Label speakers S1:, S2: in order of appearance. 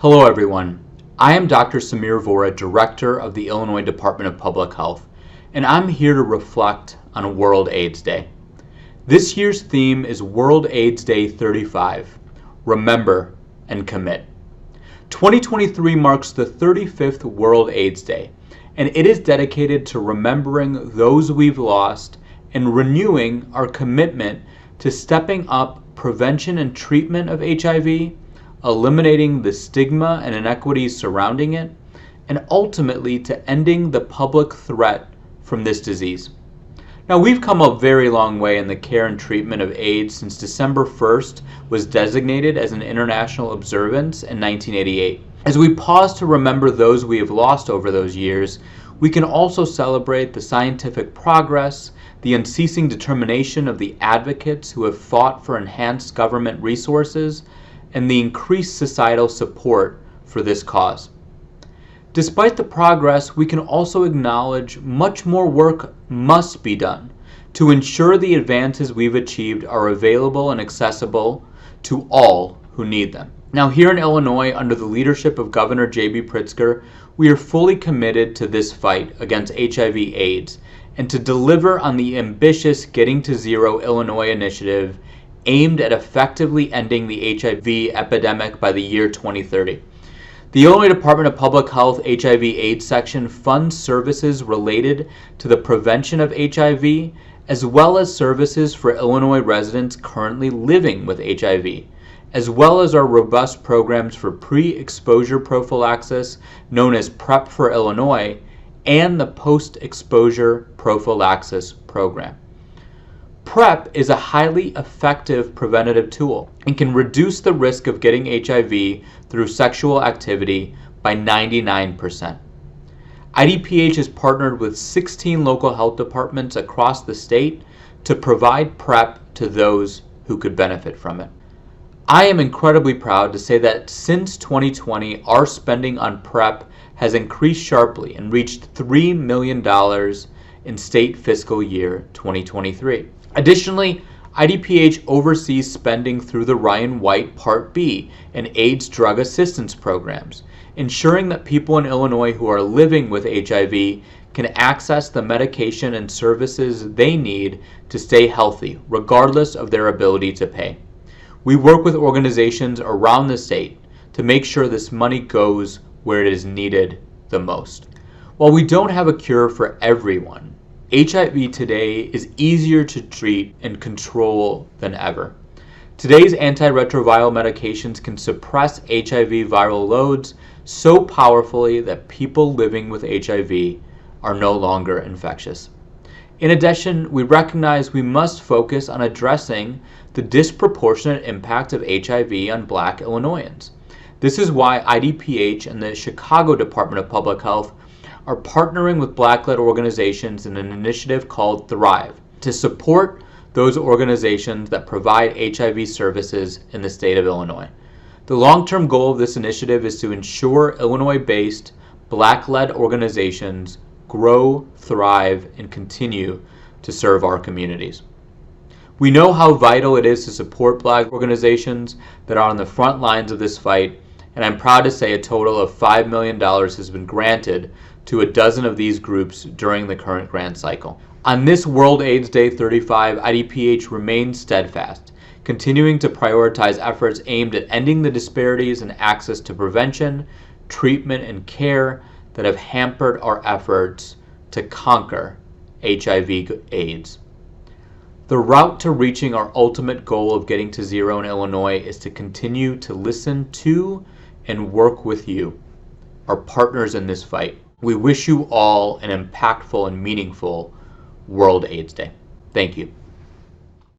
S1: Hello everyone, I am Dr. Samir Vohra, Director of the Illinois Department of Public Health, and I'm here to reflect on World AIDS Day. This year's theme is World AIDS Day 35, Remember and Commit. 2023 marks the 35th World AIDS Day, and it is dedicated to remembering those we've lost and renewing our commitment to stepping up prevention and treatment of HIV, eliminating the stigma and inequities surrounding it, and ultimately to ending the public threat from this disease. Now, we've come a very long way in the care and treatment of AIDS since December 1st was designated as an international observance in 1988. As we pause to remember those we have lost over those years, we can also celebrate the scientific progress, the unceasing determination of the advocates who have fought for enhanced government resources, and the increased societal support for this cause. Despite the progress, we can also acknowledge much more work must be done to ensure the advances we've achieved are available and accessible to all who need them. Now, here in Illinois, under the leadership of Governor J.B. Pritzker, we are fully committed to this fight against HIV/AIDS and to deliver on the ambitious Getting to Zero Illinois initiative aimed at effectively ending the HIV epidemic by the year 2030. The Illinois Department of Public Health HIV/AIDS section funds services related to the prevention of HIV, as well as services for Illinois residents currently living with HIV, as well as our robust programs for pre-exposure prophylaxis known as PrEP for Illinois, and the post-exposure prophylaxis program. PrEP is a highly effective preventative tool and can reduce the risk of getting HIV through sexual activity by 99%. IDPH has partnered with 16 local health departments across the state to provide PrEP to those who could benefit from it. I am incredibly proud to say that since 2020, our spending on PrEP has increased sharply and reached $3 million in state fiscal year 2023. Additionally, IDPH oversees spending through the Ryan White Part B and AIDS drug assistance programs, ensuring that people in Illinois who are living with HIV can access the medication and services they need to stay healthy, regardless of their ability to pay. We work with organizations around the state to make sure this money goes where it is needed the most. While we don't have a cure for everyone, HIV today is easier to treat and control than ever. Today's antiretroviral medications can suppress HIV viral loads so powerfully that people living with HIV are no longer infectious. In addition, we recognize we must focus on addressing the disproportionate impact of HIV on Black Illinoisans. This is why IDPH and the Chicago Department of Public Health are partnering with Black-led organizations in an initiative called Thrive to support those organizations that provide HIV services in the state of Illinois. The long-term goal of this initiative is to ensure Illinois-based Black-led organizations grow, thrive, and continue to serve our communities. We know how vital it is to support Black organizations that are on the front lines of this fight, and I'm proud to say a total of $5 million has been granted to a dozen of these groups during the current grant cycle. On this World AIDS Day 35, IDPH remains steadfast, continuing to prioritize efforts aimed at ending the disparities in access to prevention, treatment, and care that have hampered our efforts to conquer HIV/AIDS. The route to reaching our ultimate goal of getting to zero in Illinois is to continue to listen to and work with you, our partners in this fight. We wish you all an impactful and meaningful World AIDS Day. Thank you.